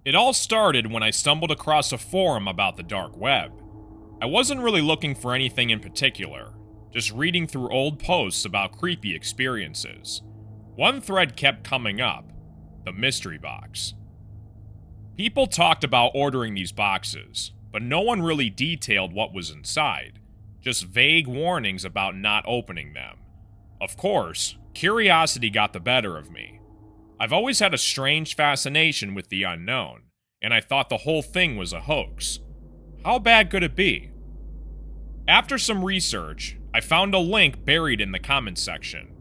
It all started when I stumbled across a forum about the dark web. I wasn't really looking for anything in particular, just reading through old posts about creepy experiences. One thread kept coming up, the mystery box. People talked about ordering these boxes, but no one really detailed what was inside, just vague warnings about not opening them. Of course, curiosity got the better of me. I've always had a strange fascination with the unknown, and I thought the whole thing was a hoax. How bad could it be? After some research, I found a link buried in the comments section.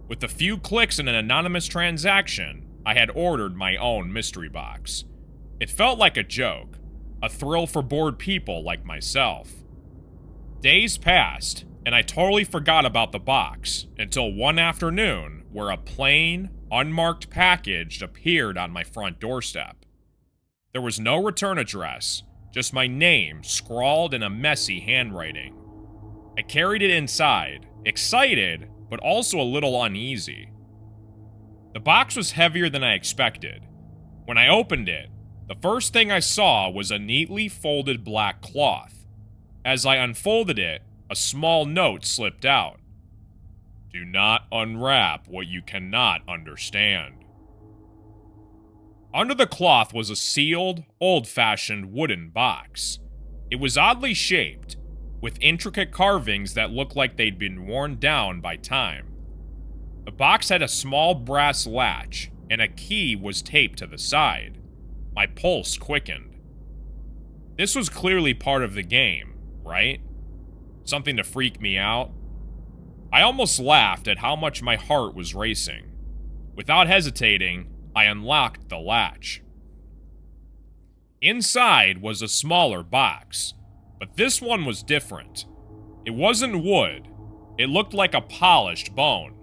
With a few clicks and an anonymous transaction, I had ordered my own mystery box. It felt like a joke, a thrill for bored people like myself. Days passed, and I totally forgot about the box until one afternoon where a plain, unmarked package appeared on my front doorstep. There was no return address, just my name scrawled in a messy handwriting. I carried it inside, excited, but also a little uneasy. The box was heavier than I expected. When I opened it, the first thing I saw was a neatly folded black cloth. As I unfolded it, a small note slipped out. Do not unwrap what you cannot understand. Under the cloth was a sealed, old-fashioned wooden box. It was oddly shaped, with intricate carvings that looked like they'd been worn down by time. The box had a small brass latch, and a key was taped to the side. My pulse quickened. This was clearly part of the game, right? Something to freak me out? I almost laughed at how much my heart was racing. Without hesitating, I unlocked the latch. Inside was a smaller box, but this one was different. It wasn't wood. It looked like a polished bone.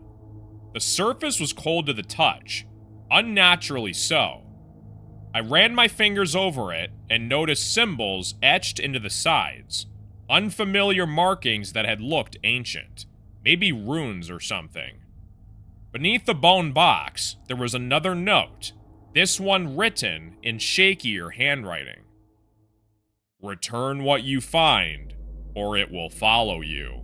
The surface was cold to the touch, unnaturally so. I ran my fingers over it and noticed symbols etched into the sides, unfamiliar markings that had looked ancient, maybe runes or something. Beneath the bone box, there was another note, this one written in shakier handwriting. Return what you find, or it will follow you.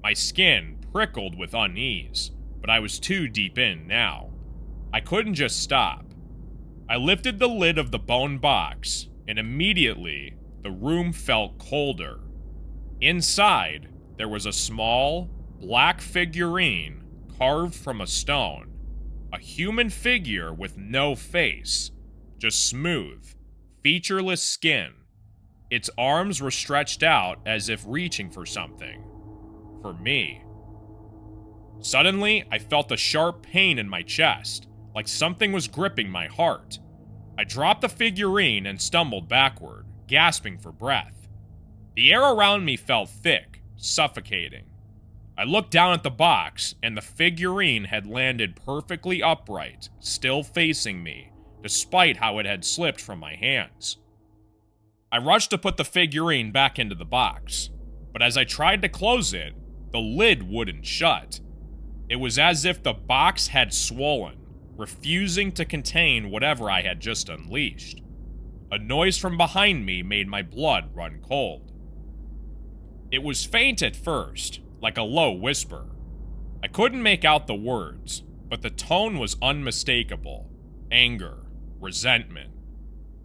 My skin prickled with unease, but I was too deep in now. I couldn't just stop. I lifted the lid of the bone box, and immediately, the room felt colder. Inside, there was a small, black figurine carved from a stone. A human figure with no face, just smooth, featureless skin. Its arms were stretched out as if reaching for something. For me. Suddenly, I felt a sharp pain in my chest, like something was gripping my heart. I dropped the figurine and stumbled backward, gasping for breath. The air around me felt thick, suffocating. I looked down at the box, and the figurine had landed perfectly upright, still facing me, despite how it had slipped from my hands. I rushed to put the figurine back into the box, but as I tried to close it, the lid wouldn't shut. It was as if the box had swollen, refusing to contain whatever I had just unleashed. A noise from behind me made my blood run cold. It was faint at first, like a low whisper. I couldn't make out the words, but the tone was unmistakable. Anger, resentment.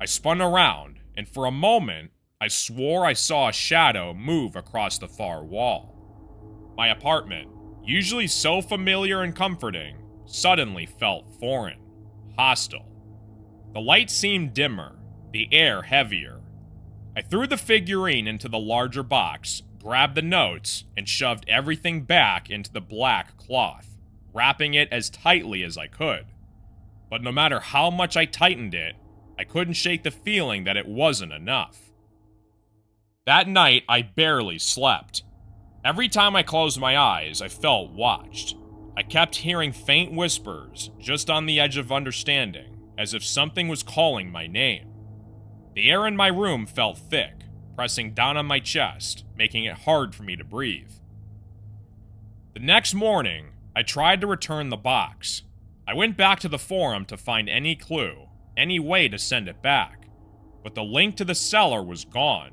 I spun around, and for a moment, I swore I saw a shadow move across the far wall. My apartment, usually so familiar and comforting, suddenly felt foreign, hostile. The light seemed dimmer, the air heavier. I threw the figurine into the larger box, grabbed the notes, and shoved everything back into the black cloth, wrapping it as tightly as I could. But no matter how much I tightened it, I couldn't shake the feeling that it wasn't enough. That night, I barely slept. Every time I closed my eyes, I felt watched. I kept hearing faint whispers, just on the edge of understanding, as if something was calling my name. The air in my room felt thick, pressing down on my chest, making it hard for me to breathe. The next morning, I tried to return the box. I went back to the forum to find any clue, any way to send it back, but the link to the seller was gone.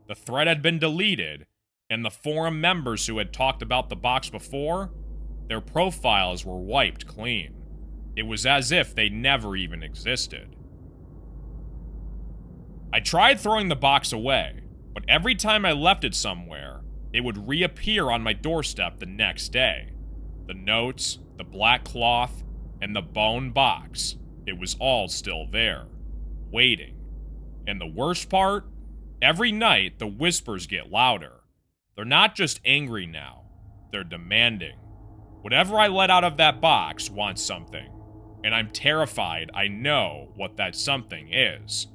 The thread had been deleted, and the forum members who had talked about the box before, their profiles were wiped clean. It was as if they never even existed. I tried throwing the box away, but every time I left it somewhere, it would reappear on my doorstep the next day. The notes, the black cloth, and the bone box, it was all still there, waiting. And the worst part? Every night, the whispers get louder. They're not just angry now, they're demanding. Whatever I let out of that box wants something, and I'm terrified I know what that something is.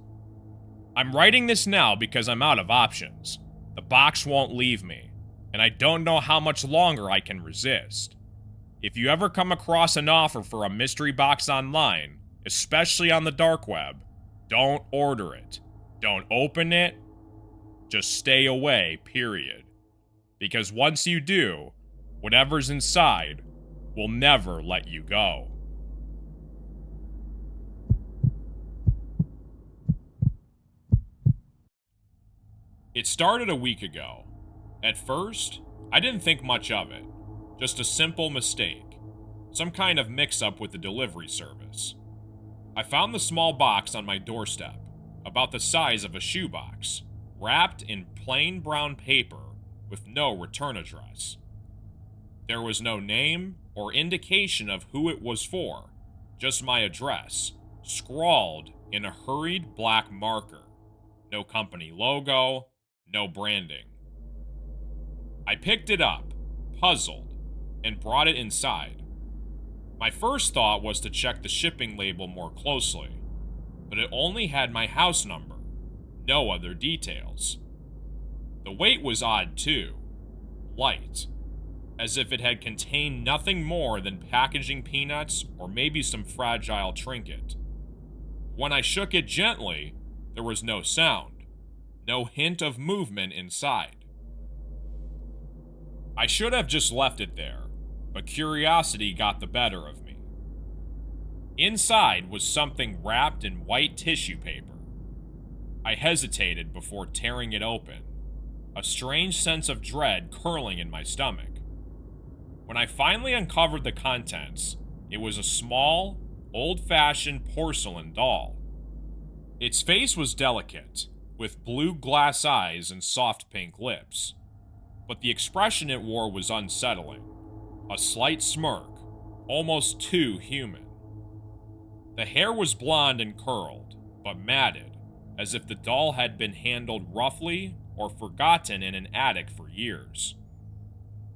I'm writing this now because I'm out of options. The box won't leave me, and I don't know how much longer I can resist. If you ever come across an offer for a mystery box online, especially on the dark web, don't order it. Don't open it. Just stay away, period. Because once you do, whatever's inside will never let you go. It started a week ago. At first, I didn't think much of it. Just a simple mistake. Some kind of mix-up with the delivery service. I found the small box on my doorstep, about the size of a shoebox, wrapped in plain brown paper with no return address. There was no name or indication of who it was for, just my address, scrawled in a hurried black marker. No company logo, no branding. I picked it up, puzzled, and brought it inside. My first thought was to check the shipping label more closely, but it only had my house number, no other details. The weight was odd too, light, as if it had contained nothing more than packaging peanuts or maybe some fragile trinket. When I shook it gently, there was no sound, no hint of movement inside. I should have just left it there, but curiosity got the better of me. Inside was something wrapped in white tissue paper. I hesitated before tearing it open, a strange sense of dread curling in my stomach. When I finally uncovered the contents, it was a small, old-fashioned porcelain doll. Its face was delicate, with blue glass eyes and soft pink lips, but the expression it wore was unsettling, a slight smirk, almost too human. The hair was blonde and curled, but matted, as if the doll had been handled roughly or forgotten in an attic for years.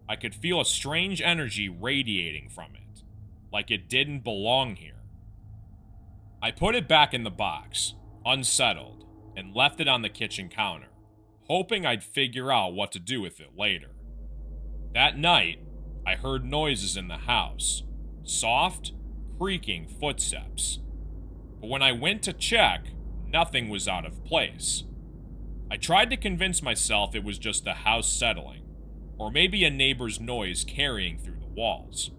I could feel a strange energy radiating from it, like it didn't belong here. I put it back in the box, unsettled, and left it on the kitchen counter, hoping I'd figure out what to do with it later. That night, I heard noises in the house, soft, creaking footsteps. But when I went to check, nothing was out of place. I tried to convince myself it was just the house settling, or maybe a neighbor's noise carrying through the walls.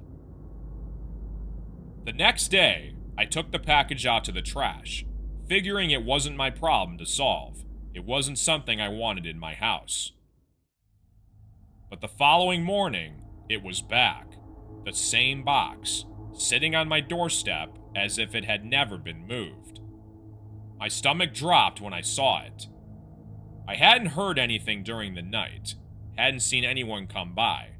The next day, I took the package out to the trash, figuring it wasn't my problem to solve. It wasn't something I wanted in my house. But the following morning, it was back, the same box, sitting on my doorstep as if it had never been moved. My stomach dropped when I saw it. I hadn't heard anything during the night, hadn't seen anyone come by,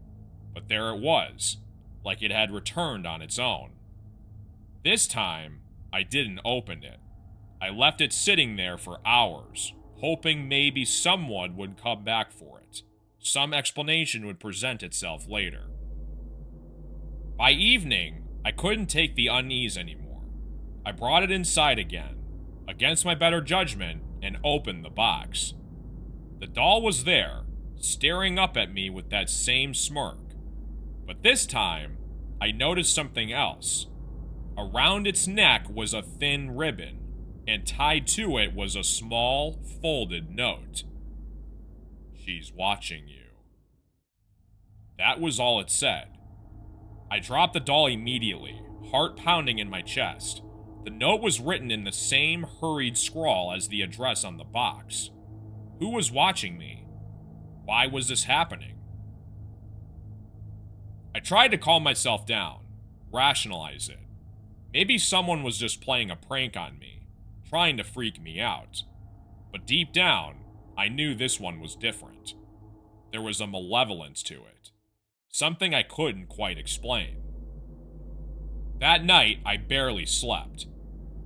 but there it was, like it had returned on its own. This time, I didn't open it. I left it sitting there for hours, hoping maybe someone would come back for it. Some explanation would present itself later. By evening, I couldn't take the unease anymore. I brought it inside again, against my better judgment, and opened the box. The doll was there, staring up at me with that same smirk. But this time, I noticed something else. Around its neck was a thin ribbon, and tied to it was a small, folded note. "She's watching you." That was all it said. I dropped the doll immediately, heart pounding in my chest. The note was written in the same hurried scrawl as the address on the box. Who was watching me? Why was this happening? I tried to calm myself down, rationalize it. Maybe someone was just playing a prank on me, trying to freak me out. But deep down, I knew this one was different. There was a malevolence to it, something I couldn't quite explain. That night, I barely slept.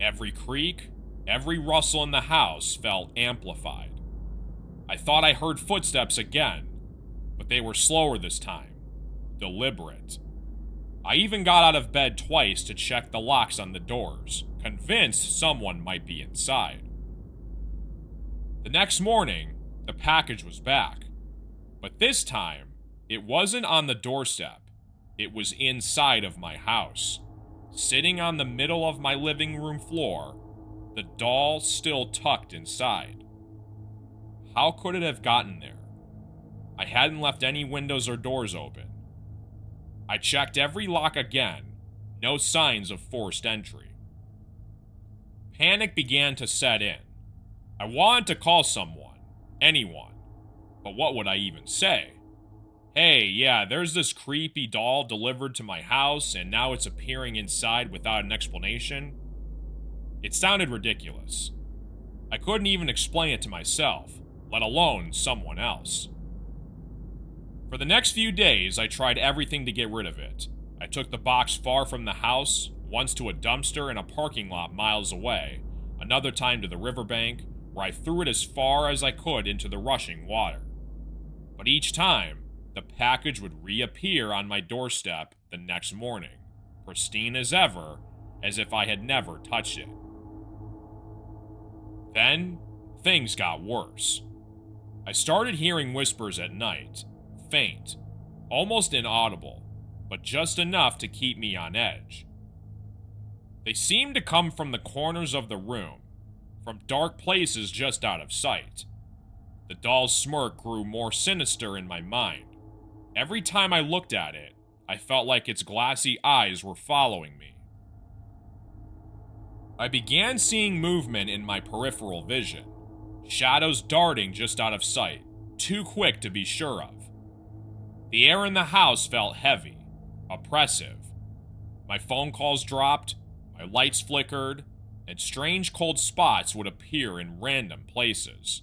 Every creak, every rustle in the house felt amplified. I thought I heard footsteps again, but they were slower this time, deliberate. I even got out of bed twice to check the locks on the doors, convinced someone might be inside. The next morning, the package was back, but this time, it wasn't on the doorstep. It was inside of my house, sitting on the middle of my living room floor, the doll still tucked inside. How could it have gotten there? I hadn't left any windows or doors open. I checked every lock again, no signs of forced entry. Panic began to set in. I wanted to call someone, anyone, but what would I even say? Hey, yeah, there's this creepy doll delivered to my house and now it's appearing inside without an explanation. It sounded ridiculous. I couldn't even explain it to myself, let alone someone else. For the next few days, I tried everything to get rid of it. I took the box far from the house, once to a dumpster in a parking lot miles away, another time to the riverbank, where I threw it as far as I could into the rushing water. But each time, the package would reappear on my doorstep the next morning, pristine as ever, as if I had never touched it. Then, things got worse. I started hearing whispers at night, faint, almost inaudible, but just enough to keep me on edge. They seemed to come from the corners of the room, from dark places just out of sight. The doll's smirk grew more sinister in my mind. Every time I looked at it, I felt like its glassy eyes were following me. I began seeing movement in my peripheral vision, shadows darting just out of sight, too quick to be sure of. The air in the house felt heavy, oppressive. My phone calls dropped, my lights flickered, and strange cold spots would appear in random places.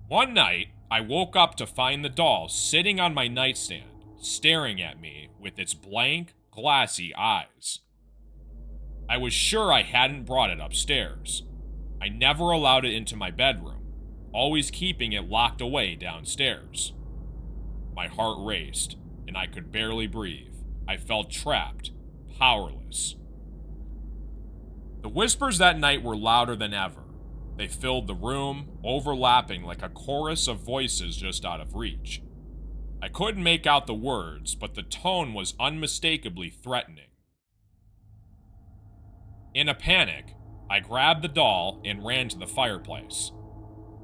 One night, I woke up to find the doll sitting on my nightstand, staring at me with its blank, glassy eyes. I was sure I hadn't brought it upstairs. I never allowed it into my bedroom, always keeping it locked away downstairs. My heart raced, and I could barely breathe. I felt trapped, powerless. The whispers that night were louder than ever. They filled the room, overlapping like a chorus of voices just out of reach. I couldn't make out the words, but the tone was unmistakably threatening. In a panic, I grabbed the doll and ran to the fireplace.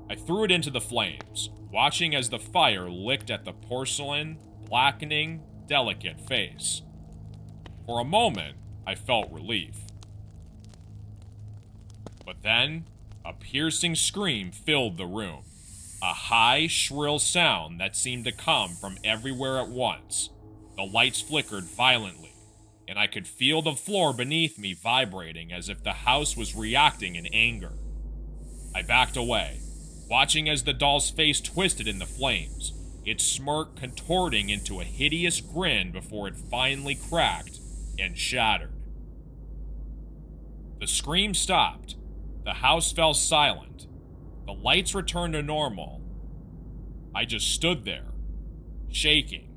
I threw it into the flames, watching as the fire licked at the porcelain, blackening, delicate face. For a moment, I felt relief. But then, a piercing scream filled the room. A high, shrill sound that seemed to come from everywhere at once. The lights flickered violently, and I could feel the floor beneath me vibrating as if the house was reacting in anger. I backed away, watching as the doll's face twisted in the flames, its smirk contorting into a hideous grin before it finally cracked and shattered. The scream stopped. The house fell silent. The lights returned to normal. I just stood there, shaking,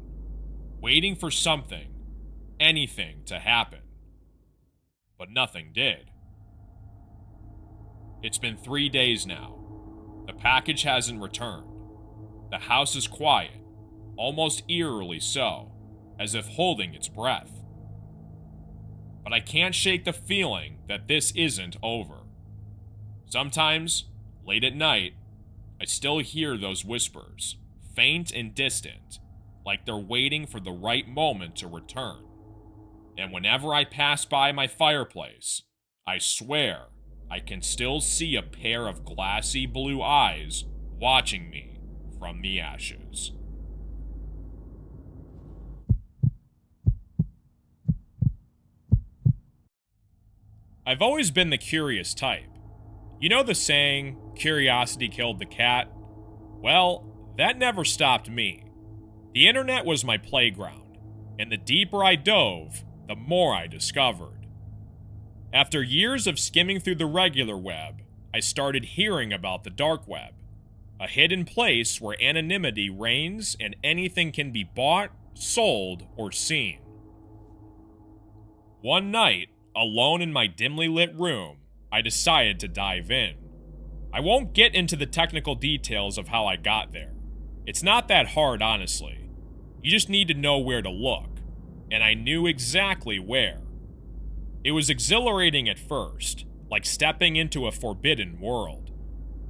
waiting for something, anything to happen. But nothing did. It's been 3 days now. The package hasn't returned. The house is quiet, almost eerily so, as if holding its breath. But I can't shake the feeling that this isn't over. Sometimes, late at night, I still hear those whispers, faint and distant, like they're waiting for the right moment to return. And whenever I pass by my fireplace, I swear, I can still see a pair of glassy blue eyes watching me from the ashes. I've always been the curious type. You know the saying, curiosity killed the cat? Well, that never stopped me. The internet was my playground, and the deeper I dove, the more I discovered. After years of skimming through the regular web, I started hearing about the dark web, a hidden place where anonymity reigns and anything can be bought, sold, or seen. One night, alone in my dimly lit room, I decided to dive in. I won't get into the technical details of how I got there. It's not that hard, honestly. You just need to know where to look, and I knew exactly where. It was exhilarating at first, like stepping into a forbidden world.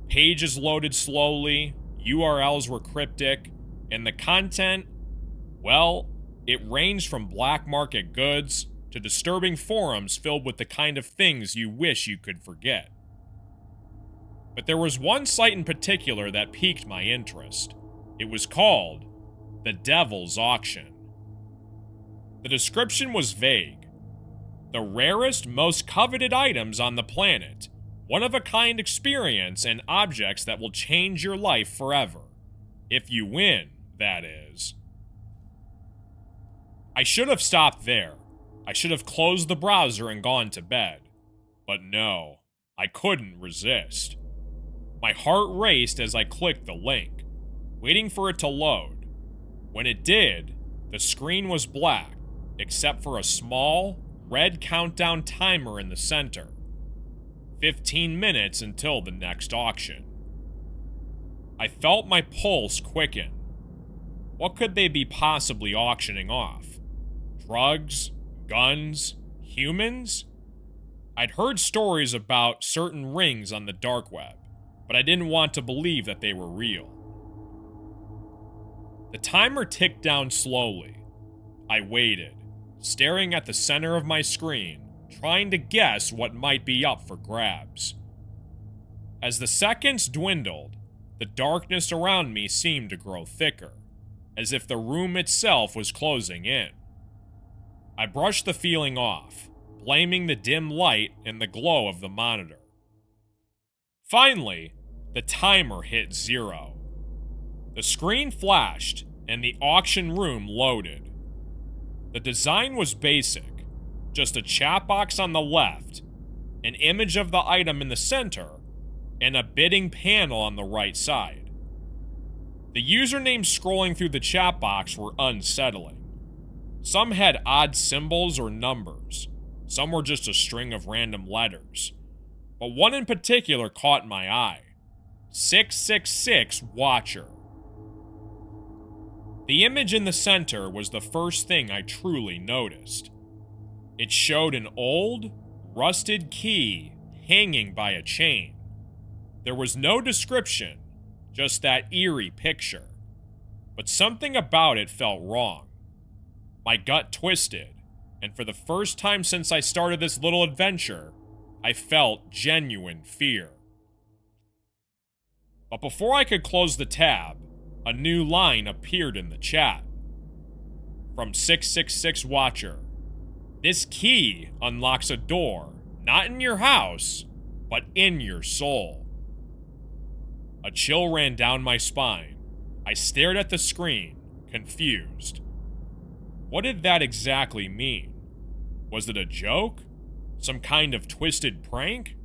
Pages loaded slowly, URLs were cryptic, and the content, well, it ranged from black market goods to disturbing forums filled with the kind of things you wish you could forget. But there was one site in particular that piqued my interest. It was called The Devil's Auction. The description was vague. The rarest, most coveted items on the planet, one-of-a-kind experience and objects that will change your life forever. If you win, that is. I should have stopped there. I should have closed the browser and gone to bed. But no, I couldn't resist. My heart raced as I clicked the link, waiting for it to load. When it did, the screen was black, except for a small, red countdown timer in the center. 15 minutes until the next auction. I felt my pulse quicken. What could they be possibly auctioning off? Drugs? Guns? Humans? I'd heard stories about certain rings on the dark web, but I didn't want to believe that they were real. The timer ticked down slowly. I waited, staring at the center of my screen, trying to guess what might be up for grabs. As the seconds dwindled, the darkness around me seemed to grow thicker, as if the room itself was closing in. I brushed the feeling off, blaming the dim light and the glow of the monitor. Finally, the timer hit 0. The screen flashed, and the auction room loaded. The design was basic, just a chat box on the left, an image of the item in the center, and a bidding panel on the right side. The usernames scrolling through the chat box were unsettling. Some had odd symbols or numbers. Some were just a string of random letters. But one in particular caught my eye. 666 Watcher. The image in the center was the first thing I truly noticed. It showed an old, rusted key hanging by a chain. There was no description, just that eerie picture. But something about it felt wrong. My gut twisted, and for the first time since I started this little adventure, I felt genuine fear. But before I could close the tab, a new line appeared in the chat. From 666 Watcher, this key unlocks a door, not in your house, but in your soul. A chill ran down my spine. I stared at the screen, confused. What did that exactly mean? Was it a joke? Some kind of twisted prank?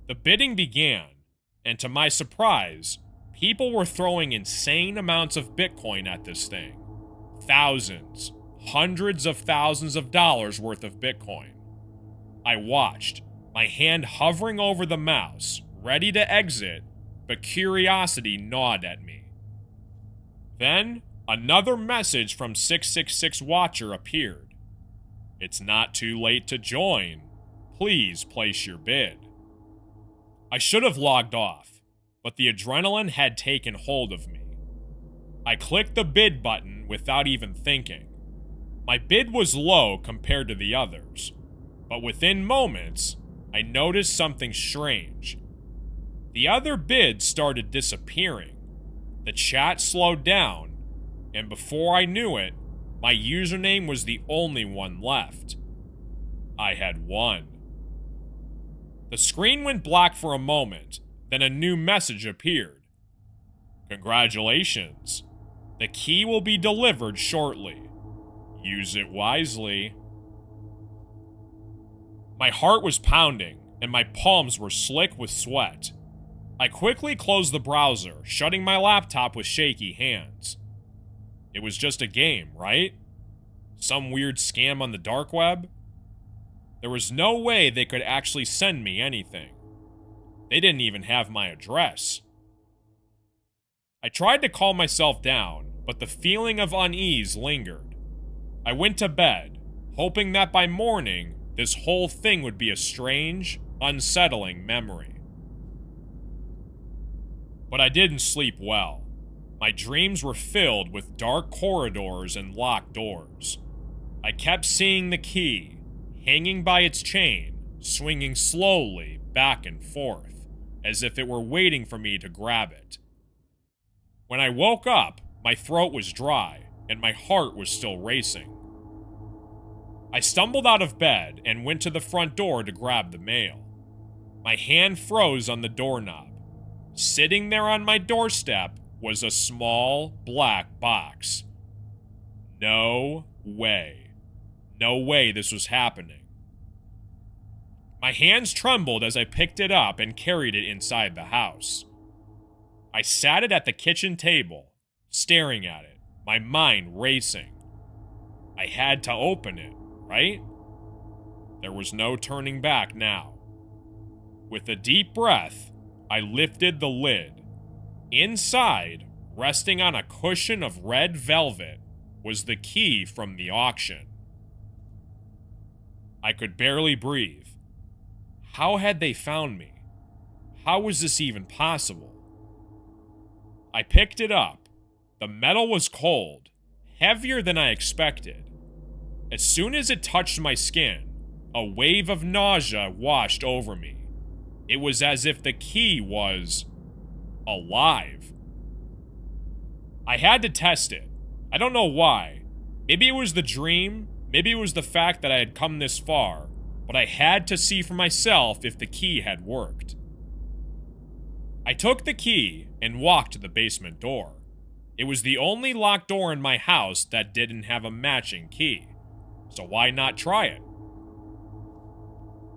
The bidding began, and to my surprise, people were throwing insane amounts of Bitcoin at this thing. Thousands, hundreds of thousands of dollars worth of Bitcoin. I watched, my hand hovering over the mouse, ready to exit, but curiosity gnawed at me. Then, another message from 666 Watcher appeared. It's not too late to join. Please place your bid. I should have logged off, but the adrenaline had taken hold of me. I clicked the bid button without even thinking. My bid was low compared to the others. But within moments, I noticed something strange. The other bids started disappearing. The chat slowed down, and before I knew it, my username was the only one left. I had won. The screen went black for a moment, then a new message appeared. Congratulations. The key will be delivered shortly. Use it wisely. My heart was pounding, and my palms were slick with sweat. I quickly closed the browser, shutting my laptop with shaky hands. It was just a game, right? Some weird scam on the dark web? There was no way they could actually send me anything. They didn't even have my address. I tried to calm myself down, but the feeling of unease lingered. I went to bed, hoping that by morning, this whole thing would be a strange, unsettling memory. But I didn't sleep well. My dreams were filled with dark corridors and locked doors. I kept seeing the key, hanging by its chain, swinging slowly back and forth, as if it were waiting for me to grab it. When I woke up, my throat was dry, and my heart was still racing. I stumbled out of bed and went to the front door to grab the mail. My hand froze on the doorknob. Sitting there on my doorstep was a small, black box. No way. No way this was happening. My hands trembled as I picked it up and carried it inside the house. I sat it at the kitchen table, staring at it, my mind racing. I had to open it, right? There was no turning back now. With a deep breath, I lifted the lid. Inside, resting on a cushion of red velvet, was the key from the auction. I could barely breathe. How had they found me? How was this even possible? I picked it up. The metal was cold, heavier than I expected. As soon as it touched my skin, a wave of nausea washed over me. It was as if the key was alive. I had to test it. I don't know why. Maybe it was the dream, maybe it was the fact that I had come this far, but I had to see for myself if the key had worked. I took the key and walked to the basement door. It was the only locked door in my house that didn't have a matching key, so why not try it?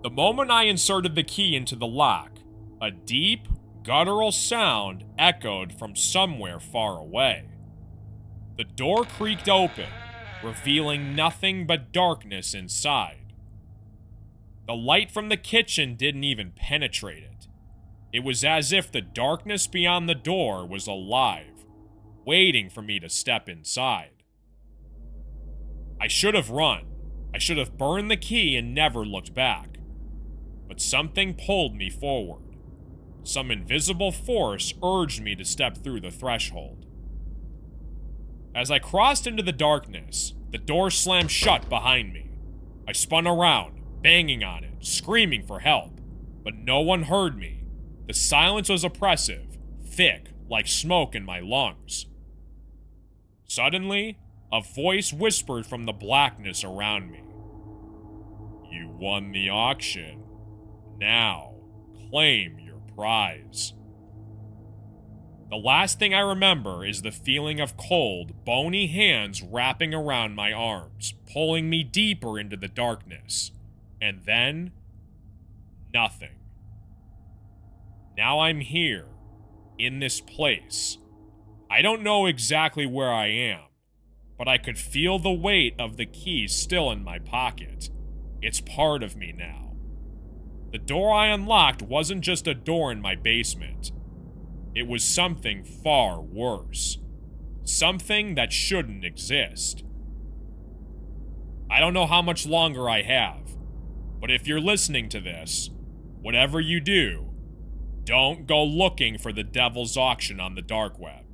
The moment I inserted the key into the lock, a deep, guttural sound echoed from somewhere far away. The door creaked open, revealing nothing but darkness inside. The light from the kitchen didn't even penetrate it. It was as if the darkness beyond the door was alive, waiting for me to step inside. I should have run. I should have burned the key and never looked back. But something pulled me forward. Some invisible force urged me to step through the threshold. As I crossed into the darkness, the door slammed shut behind me. I spun around, banging on it, screaming for help, but no one heard me. The silence was oppressive, thick, like smoke in my lungs. Suddenly, a voice whispered from the blackness around me. You won the auction. Now, claim your prize. The last thing I remember is the feeling of cold, bony hands wrapping around my arms, pulling me deeper into the darkness. And then, nothing. Now I'm here, in this place. I don't know exactly where I am, but I could feel the weight of the key still in my pocket. It's part of me now. The door I unlocked wasn't just a door in my basement. It was something far worse. Something that shouldn't exist. I don't know how much longer I have, but if you're listening to this, whatever you do, don't go looking for the devil's auction on the dark web.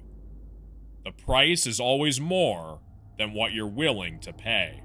The price is always more than what you're willing to pay.